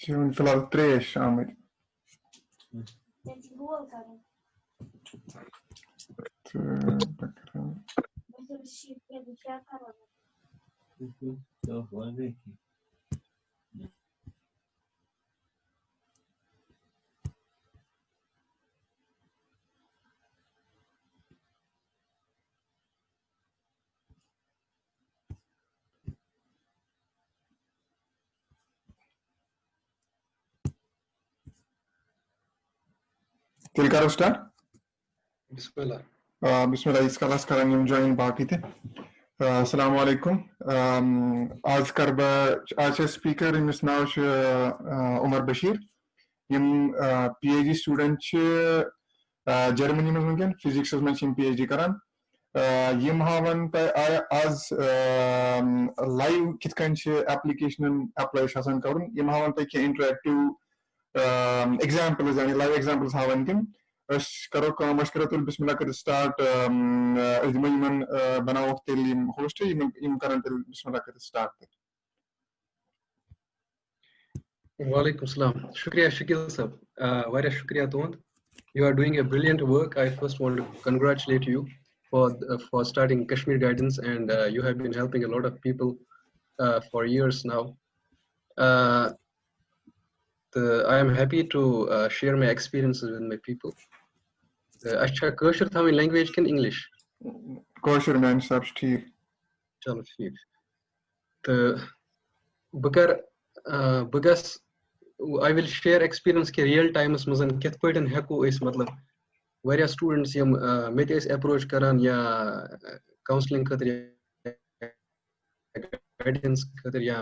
June फिलहाल 3 शामिल Til karo start? Bismillah. Bismillah, इस क्लास करेंगे हम join बाकी थे. Assalamu alaikum. आज कर आज speaker इस नाव उमर बशीर. यम PhD student Germany में होंगे physics में यम PhD करान. यम हावन पे आज live कितकन application apply शासन करूँ. यम हावन पे क्या interactive examples يعني live examples हावन किम. أش كرو كم أش كرو تقول بسم الله كده start إذا ما يمن بنا وقت اللي host يم كرنت بسم الله كده start. Walaikum salam. Shukriya Shakil sir. Very shukriya Tond. You are doing a brilliant work. I first want to congratulate you for starting Kashmir Guidance, and you have been helping a lot of people for years now. I am happy to share my experiences with my people. Acha Kashmir thamin language can English. Kashmir man substitute. Chalo theek. The Bugas I will share experience ke real time as mazan kith paitan heko is matlab various students yam mete is approach karan ya counseling khatir guidance khatir ya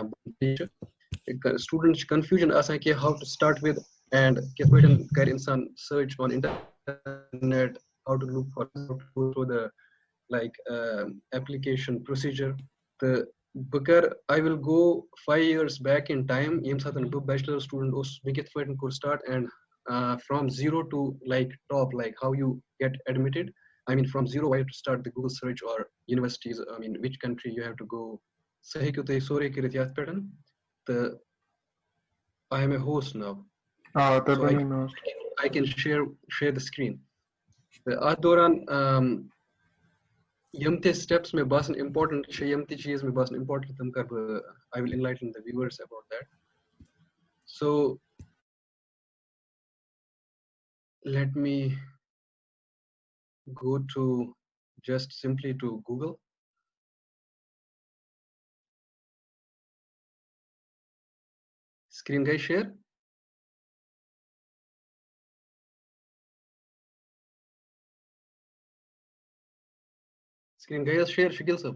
students confusion asan ke how to start with and kith paitan kar insan search on internet how to look for the like application procedure the Because I will go 5 years back in time. Yem satan bu bachelor student us mikit fighting could start and from zero to like top like how you get admitted. I mean from zero why to start the Google search or universities. I mean which country you have to go. Sahi ko te sore ki ritiyat pattern. The I am a host now. So I can share the screen. The adoran Yamte steps may basan important yamte cheese may basan important them kar I will enlighten the viewers about that. So let me go to just simply to Google. Screen guys share. Screen guys share Shakil sir.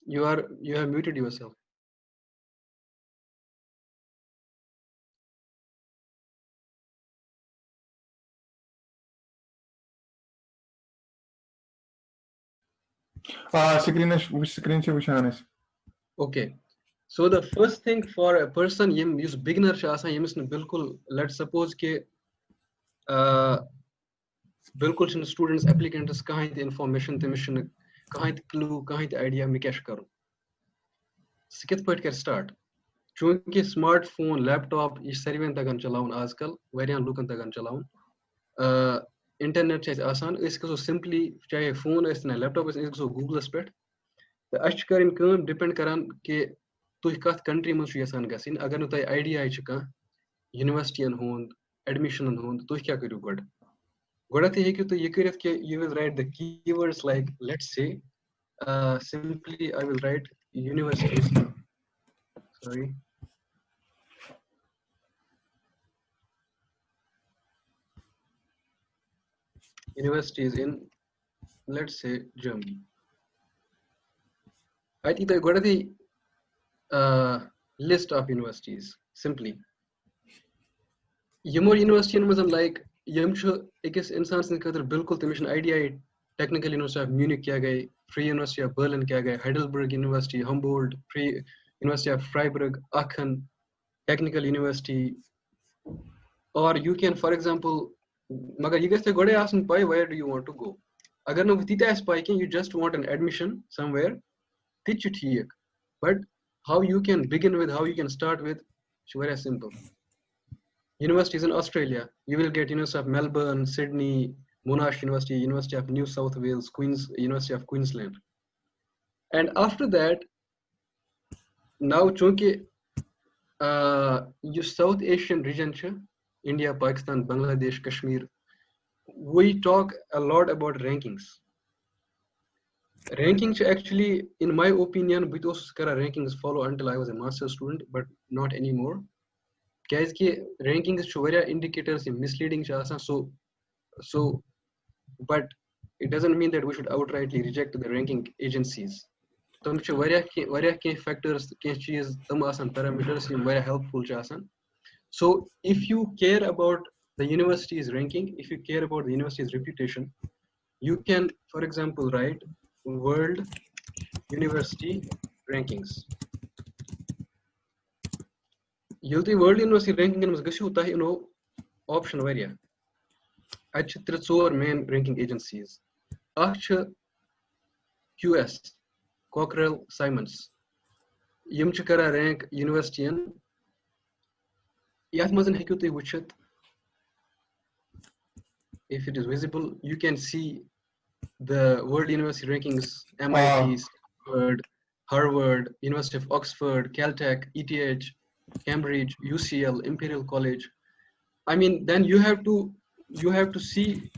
You have muted yourself. Screen se Okay. So the first thing for a person yem use beginner shasa yem isne bilkul let's suppose ke बिल्कुल छन students applicants कहां थे information ते mission कहां थे clue कहां थे idea में कैश करूं कित पट कर स्टार्ट चूंकि स्मार्टफोन लैपटॉप ये सारी तगन चलाउन आजकल वारियान लुकन तगन चलाउन इंटरनेट छ आसान इसको सिंपली चाहे फोन है ना लैपटॉप है इसको गूगलस पे तो अच करन काम डिपेंड करन कि तुह कत कंट्री में छु यसान गसिन अगर न तय आइडिया छ का यूनिवर्सिटीन होंद एडमिशन होंद तुह क्या करू गड Godati he to you will write the keywords like let's say simply I will write universities. Sorry. Universities in let's say Germany. I think I got the list of universities simply. More university was like यम छु एकस इंसान से खतर बिल्कुल तमिशन idea technical university of Munich क्या गए free university of Berlin क्या गए Heidelberg university Humboldt free university of Freiburg Aachen technical university और यू कैन फॉर एग्जांपल मगर ये गस्ते गोडे आसन पाई where do you want to go अगर न वितिता एस पाई कि you just want an admission somewhere तिच ठीक but how you can begin with, how you can start with, it's very simple. Universities in Australia, you will get University of Melbourne, Sydney, Monash University, University of New South Wales, University of Queensland. And after that, now chunki you South Asian region, India, Pakistan, Bangladesh, Kashmir, we talk a lot about rankings. Rankings actually, in my opinion, because rankings follow until I was a master's student, but not anymore. Guys, rankings show indicators misleading, so, but it doesn't mean that we should outrightly reject the ranking agencies. Some factors, parameters, very helpful. So, if you care about the university's ranking, if you care about the university's reputation, you can, for example, write World University Rankings. You'll World University Ranking and option varia. Four main ranking agencies. QS, Cockrell Simons. Yimchikara rank university in Yathmazan Hekuti Wichit. If it is visible, you can see the World University rankings, MIT, Stanford, Harvard, University of Oxford, Caltech, ETH, Cambridge, UCL, Imperial College. I mean, then you have to see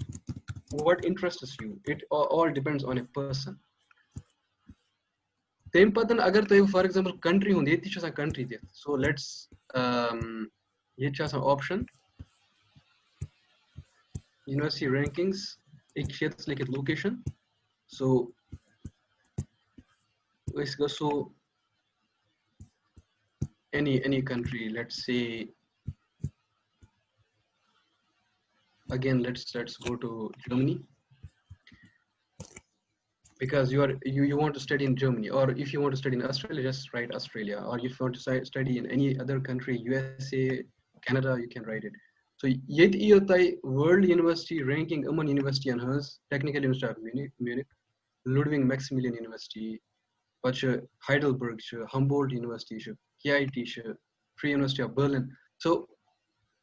what interests you. It all depends on a person. Same pattern agar for example country hundi country there. So let's some option university rankings like location. So let's go so any country, let's say again let's go to Germany, because you want to study in Germany, or if you want to study in Australia, just write Australia, or if you want to study in any other country, USA, Canada, you can write it. So yet World University ranking among university and hers, Technical University of Munich, Ludwig Maximilian University, Heidelberg, Humboldt University, KIT, Free University of Berlin. So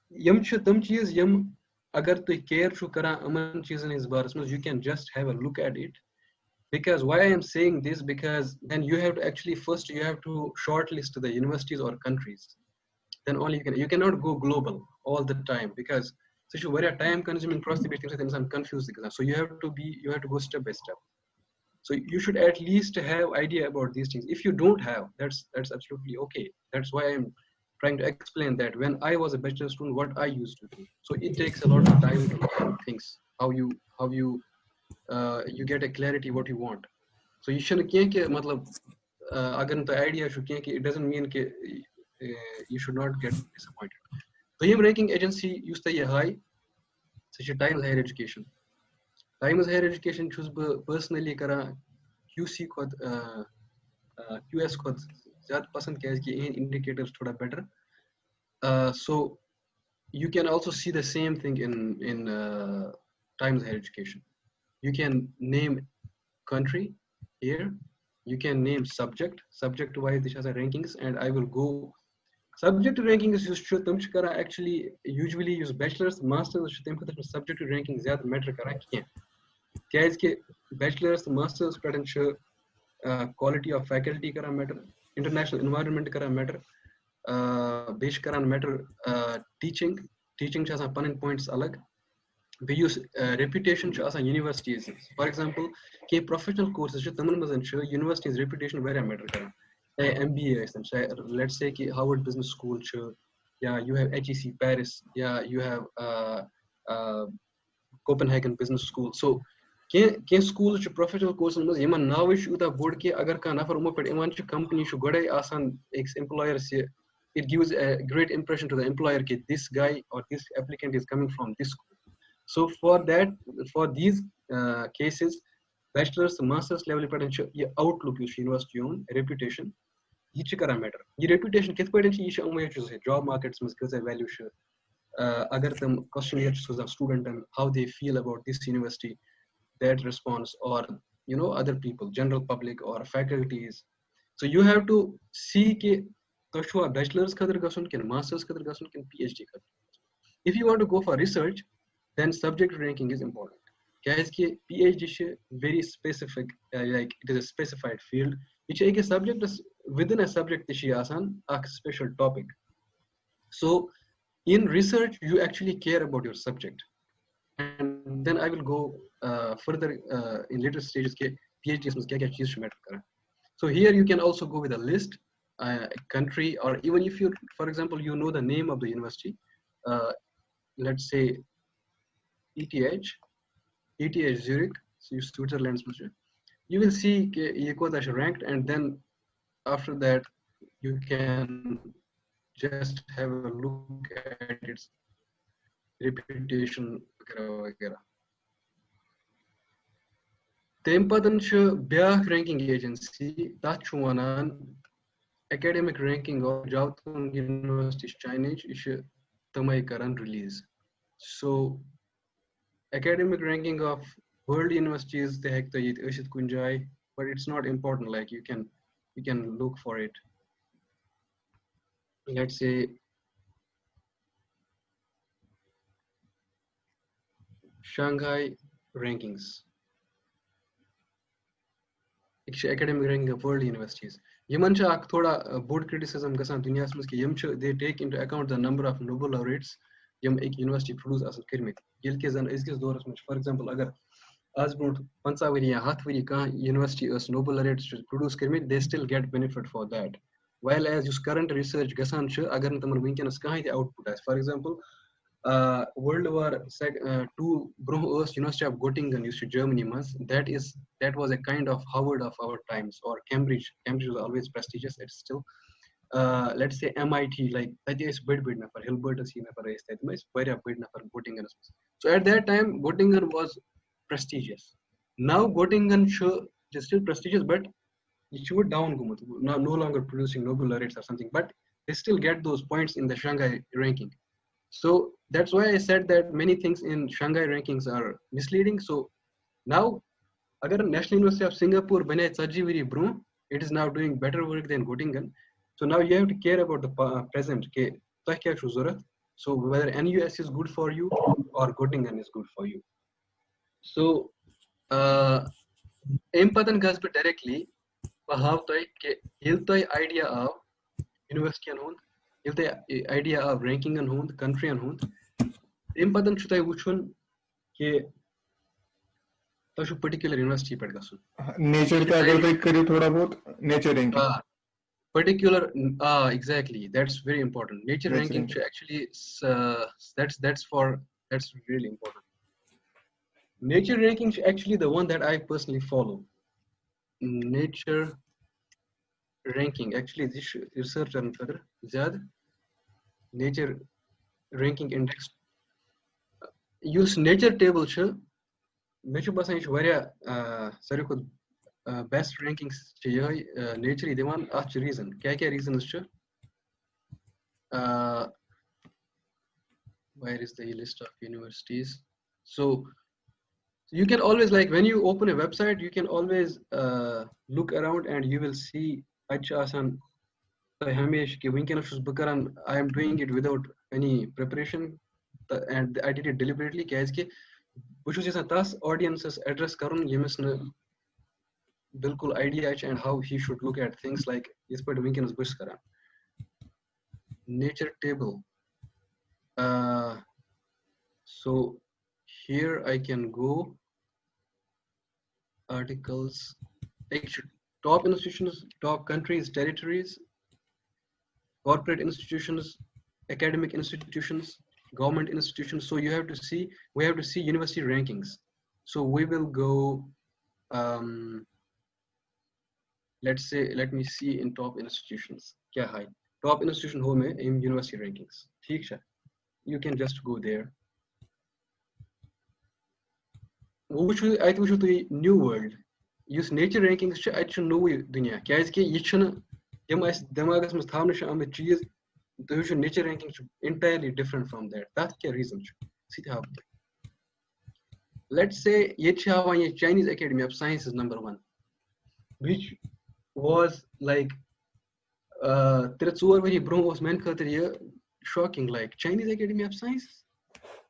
yum agar tu care chu kara aman cheezan is baras you can just have a look at it. Because why I am saying this, because then you have to actually first you have to shortlist the universities or countries. Then only you cannot go global all the time, because such a very time consuming process and I'm confused. So you have to go step by step. So you should at least have idea about these things. If you don't have, that's absolutely okay. That's why I'm trying to explain that when I was a bachelor student, what I used to do. So it takes a lot of time to learn things, how you get a clarity what you want. So you shouldn't the idea it doesn't mean you should not get disappointed. The ranking agency used to high, such a Times Higher Education. Times Higher Education choose personally kara QC khud QS khud zyada pasand kya hai indicators thoda better. So you can also see the same thing in Times Higher Education. You can name country here. You can name subject wise this has a rankings, and I will go subject rankings actually usually use bachelor's masters subject ranking zyada matter kara kya bachelor's masters quality of faculty kara matter, international environment kara matter, besh karan matter, teaching chasa panin points alag. We use reputation as universities. For example, professional courses universities reputation very matter. MBA, let's say Harvard Business School, yeah, you have HEC Paris, yeah, you have Copenhagen Business School. So school professional course yaman nawish uta board ke agar ka nafar umo ped iman company shu godai asan ex employer se it gives a great impression to the employer that this guy or this applicant is coming from this school. So for these cases, bachelor's master's level potential outlook is university own reputation matter. Your reputation job markets value agar tum questionnaire to student and how they feel about this university, that response, or other people, general public or faculties, So you have to see ke toshwa bachelor's khadr gasun kin master's khadr gasun kin PhD khadr. If you want to go for research, then subject ranking is important. Guys, PhD is very specific, like it is a specified field. Which a subject is within a subject is a special topic. So in research, you actually care about your subject. And then I will go further in later stages. PhD is kya cheez matter. So here you can also go with a list, a country, or even if you, for example, you know the name of the university. Let's say ETH Zurich, so Switzerland. You will see ye ranked, and then after that you can just have a look at its reputation. Tem padan biak ranking agency tachuanan academic ranking of Jawton University Chinese is tamai karan release. So academic ranking of world universities they have to kunjai, but it's not important. Like you can look for it. Let's say Shanghai rankings, academic ranking of world universities. Yeman cha thoda board criticism gasan dunya ki they take into account the number of Nobel laureates yam ek university produce as kirmit. Yelke zan izkis doras for example agar as bront 50 wari ya 7 wari ka university as Nobel laureates produce kirmit, they still get benefit for that. While as just current research gasan cha agar taman winkenas kahi the output as for example World War II University of Göttingen used to Germany that was a kind of Harvard of our times, or Cambridge. Cambridge was always prestigious. It's still let's say MIT, like that is bid for Hilbert is very bid for Göttingen. So at that time Göttingen was prestigious. Now Göttingen is still prestigious, but it should down now no longer producing Nobel laureates or something, but they still get those points in the Shanghai ranking. So that's why I said that many things in Shanghai rankings are misleading. So now, agar National University of Singapore bane Sajiviri Bru, it is now doing better work than Göttingen. So now you have to care about the present. So whether NUS is good for you or Göttingen is good for you. So Empadan Gasp directly, idea of university and the idea of ranking and the country and important should I which one particular university nature nature ranking particular exactly, that's very important. Nature ranking actually that's really important. Nature ranking is actually the one that I personally follow. Nature ranking actually this research and further nature ranking index use nature table mechu basan is varia best rankings nature devan reason kya reason is where is the list of universities. So you can always, like when you open a website, you can always look around and you will see asan I am doing it without any preparation and I did it deliberately. Which was just audiences address karun yemis bilkul idea and how he should look at things like is part winkin bush karan. Nature table. So here I can go articles, top institutions, top countries, territories, corporate institutions, academic institutions, government institutions. So we have to see university rankings. So we will go, let's say, let me see in top institutions. Kya hai? Top institution home in university rankings. You can just go there. I think we should do new world. Use nature rankings. I should know dunya. Kya is ke yichna demagas mas thamna amit cheez. The nature ranking should entirely different from that. That's the reason. Let's say Chinese Academy of Science is number 1. Which was like 3-4 ؤری برونٛہہ اوس میانہِ خٲطرٕ یہِ shocking like Chinese Academy of Science.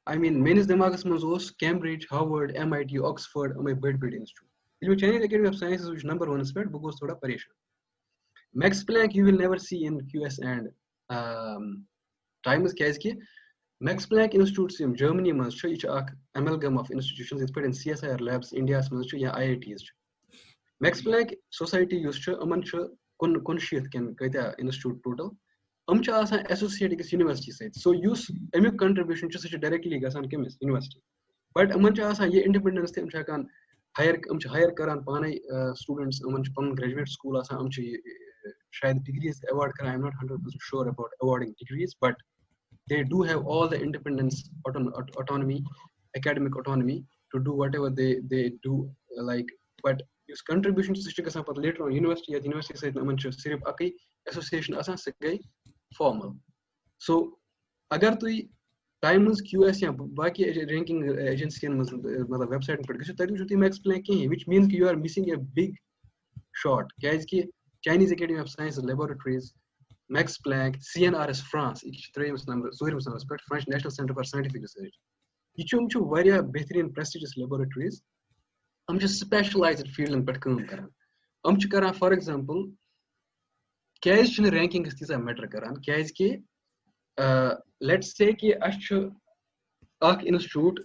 I mean میٲنِس دٮ۪ماغس منٛز اوس Cambridge, Harvard, MIT, Oxford یِمے بٔڑۍ بٔڑۍ institute. ییٚلہِ مےٚ Chinese Academy of Sciences وٕچھ number 1 پٮ۪ٹھ بہٕ گوس تھوڑا پریشان. Max Planck you will never see in QS and times کیازکہِ Max Planck Institutes یِم Germany منٛز چھُ یہِ چھُ اکھ amalgam of institutions یِتھ پٲٹھۍ CSIR labs India ہس منٛز چھُ یا IITs چھُ. Max Planck Society یُس چھُ یِمن چھُ 19 کِنہٕ کۭتیاہ institute total یِم چھِ آسان associate أکِس university سۭتۍ. So یُس امیُک contribution چھُ سُہ چھُ directly گژھان کٔمِس university. But یِمن چھُ آسان یہِ independence تہِ یِم چھِ ہٮ۪کان یِم چھِ hire کران پانے students یِمن چھُ پنُن graduate school آسان یِم چھِ شاید degrees award کران. I'm not 100% sure about awarding degrees, but they do have all the independence, autonomy, academic autonomy to do whatever they do like. But یُس contribution چھُ سُہ چھُ گژھان پتہٕ later on university یا university سۭتۍ یِمن چھُ صرف اکٕے association آسان سُہ گٔے formal. So اگر تُہۍ Times QS یا باقی ranking agency ین منٛز مطلب website پٮ۪ٹھ گٔژھِو تتہِ وٕچھِو تُہۍ Max Planck کِہیٖنۍ, which means you are missing a big shot. کیازکہِ Chinese Academy of Sciences laboratories, Max Planck, CNRS France یہِ چھُ 3رِمِس نمبرس پٮ۪ٹھ French National Center for Scientific Research. یہِ چھُ واریاہ بہتریٖن prestigious laboratories. یِم چھِ specialized field پٮ۪ٹھ کٲم کران. یِم چھِ کران for example کیازِ چھِنہٕ رینکِنٛگس تیٖژاہ میٹر کران کیازکہِ let's say کہِ اَسہِ چھُ اکھ institute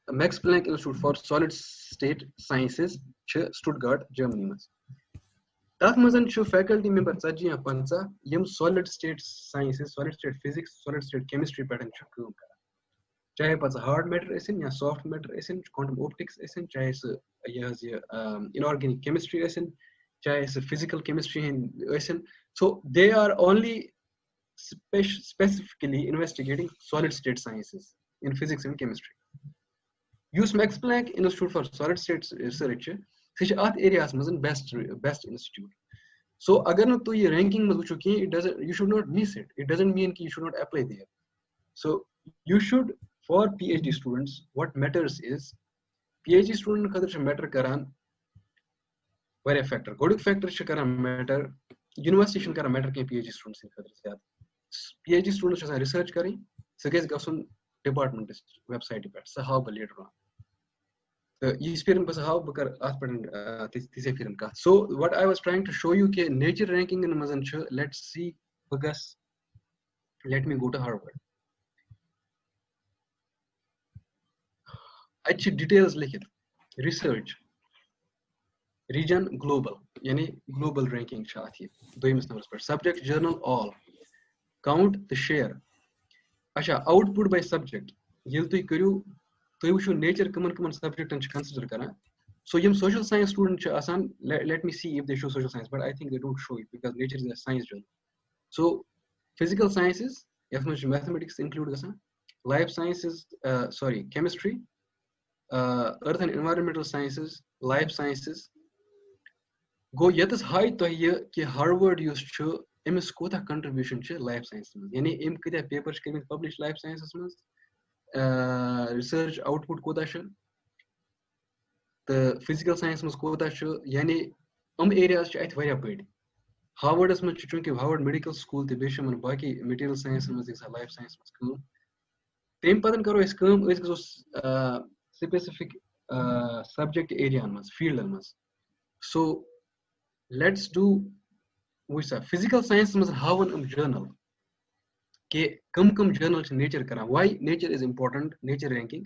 Max Planck Institute for Solid State Sciences چھِ Stuttgart Germany منٛز. تَتھ منٛز چھُ faculty member 40 یا 50 یِم solid state sciences, solid state physics, solid state chemistry پٮ۪ٹھ چھِ کٲم کران. چاہے پتہٕ hard matter ٲسِن یا soft matter ٲسِن, quantum optics ٲسِن, چاہے سُہ یہِ حظ یہِ inorganic chemistry ٲسِن, چاہے سُہ physical chemistry ہٕنٛدۍ ٲسِن. So they are only specifically investigating solid state sciences in physics and chemistry. یُس Max Planck Institute for Solid State Research چھُ سُہ چھُ اَتھ ایریاہَس منٛز best institute. So اگر نہٕ تُہۍ یہِ ranking منٛز وٕچھِو کِہیٖنۍ, you should not miss it. It doesn't mean کہ you should not apply there. So you should, for PhD students, what matters is PhD student خٲطرٕ چھُ matter کران واریاہ factor. گۄڈٕنیُک factor چھُ کران matter, university چھُنہٕ کران matter کینٛہہ PhD students سٕنٛدِ خٲطرٕ زیادٕ. PhD students چھُ آسان research کَرٕنۍ, سُہ گژھِ گژھُن ڈِپارٹمنٹس ویب سایٹہِ پٮ۪ٹھ, سُہ ہاو بہٕ لیٹر آن. تہٕ یِژھ پھِرِ بہٕ سُہ ہاو بہٕ کَرٕ اَتھ پٮ۪ٹھ تِژھے پھِرِ کَتھ. So what I was trying to show you کہِ نیچر رینکِنٛگن منٛز چھُ لیٹس سی بہٕ گژھٕ لیٹ می گو ٹُو ہاروٲرڈ. اَتہِ چھِ ڈِٹیلٕز لیکھِتھ رِسٲرٕچ ریٖجن گلوبل یعنی گلوبل رینکِنٛگ چھِ اَتھ یہِ 2مِس نمبرس پٮ۪ٹھ. سبجیکٹ جرنل آل کاؤنٹ تہٕ شیر. اچھا آوُٹ پُٹ باے سبجیکٹ ییٚلہِ تُہۍ کٔرِو تُہۍ وٕچھِو نیچر کٕمن کٕمن سبجیکٹن چھِ کنسِڈر کران. سو یِم سوشل ساینس سٹوٗڈنٹ چھِ آسان, let me see if they show social science, but I think they don't show it because nature is a science journal. So physical sciences یَتھ منٛز چھِ mathematics include گژھان, life sciences, chemistry, earth and environmental sciences, life sciences. گوٚو ییٚتس ہاے تۄہہِ یہِ کہِ ہاروٲرڈ یُس چھُ أمِس کوتاہ کنٹربیوٗشن چھِ لایف ساینسس منٛز, یعنی أمۍ کۭتیاہ پیپر چھِ کٔرمٕتۍ پبلش لایف ساینسس منٛز, رِسٲرٕچ آوُٹ پُٹ کوتاہ چھُ, تہٕ فِزِکل ساینس منٛز کوتاہ چھُ. یعنی یِم ایریاز چھِ اَتہِ واریاہ بٔڑۍ. ہاوٲرڈس منٛز چھُ چوٗنکہِ ہاوٲرڈ میڈِکل سکوٗل تہٕ بیٚیہِ چھِ یِمن باقٕے میٹیٖریل ساینسن منٛز گژھان لایف ساینس منٛز کٲم. تَمہِ پتہٕ کرو أسۍ کٲم, أسۍ گژھو سپیسِفِک سبجیکٹ ایریاہن منٛز, فیٖلڈن منٛز. سو لیٹس ڈوٗ وٕچھ سا فِزِکل ساینسس منٛز ہاوَن یِم جرنل کہِ کٕم کٕم جرنل چھِ نیچر کران. واے نیچر از امپارٹنٹ, نیچر رینکِنگ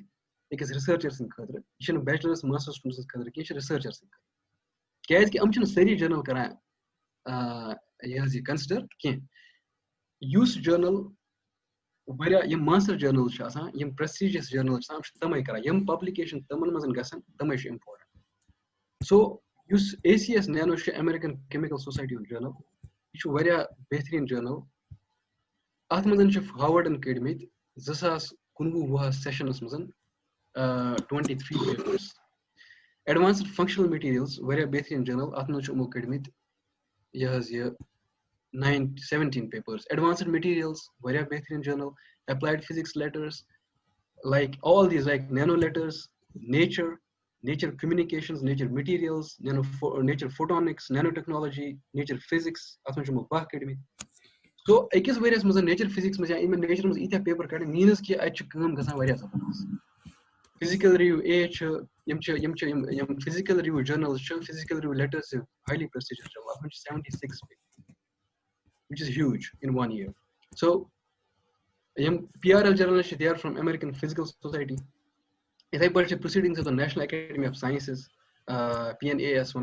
أکِس رِسٲرچر سٕنٛدِ خٲطرٕ. یہِ چھُنہٕ بیچلرس ماسٹر سٹوڈنٹ سٕنٛدِ خٲطرٕ کینٛہہ, یہِ چھُ رِسٲرچر سٕنٛدِ خٲطرٕ. کیازِ کہِ یِم چھِنہٕ سٲری جرنل کران یہِ حظ یہِ کنسِڈر کینٛہہ. یُس جرنل واریاہ یِم ماسٹر جرنل چھِ آسان, یِم پریسٹیجیس جرنل چھِ آسان, یِم چھِ تِمے کران. یِم پبلِکیشن تِمن منٛز گژھن تِمے چھِ امپارٹنٹ. سو یُس ACS نینو چھُ ایمیرِکن کیمِکل سوسایٹی ہُنٛد جرنل, یہِ چھُ واریاہ بہتریٖن جرنل. اَتھ منٛز چھِ ہاوٲرڈن کٔڑمٕتۍ 2019-20 سیشنس منٛز 23 پیپٲرٕس. ایڈوانسڈ فنکشنل میٹیٖریلز واریاہ بہتریٖن جرنل, اَتھ منٛز چھِ یِمو کٔڑمٕتۍ یہِ حظ یہِ 17 پیپٲرٕس. ایڈوانسڈ میٹیٖریلز واریاہ بہتریٖن journal. Applied Physics Letters, like all these, like nano letters, nature, nature communications, nature materials, nature photonics, nanotechnology, nature physics, academy. So ekis various maz nature physics maz in nature maz itya paper kade means ki ach kaam gasan various zabardast. Physical review physical review journals, physical review letters highly prestigious, 76, which is huge in 1 year. So PRL journalists, they are from American Physical Society. If I purchase proceedings of the National Academy of Sciences, PNAS,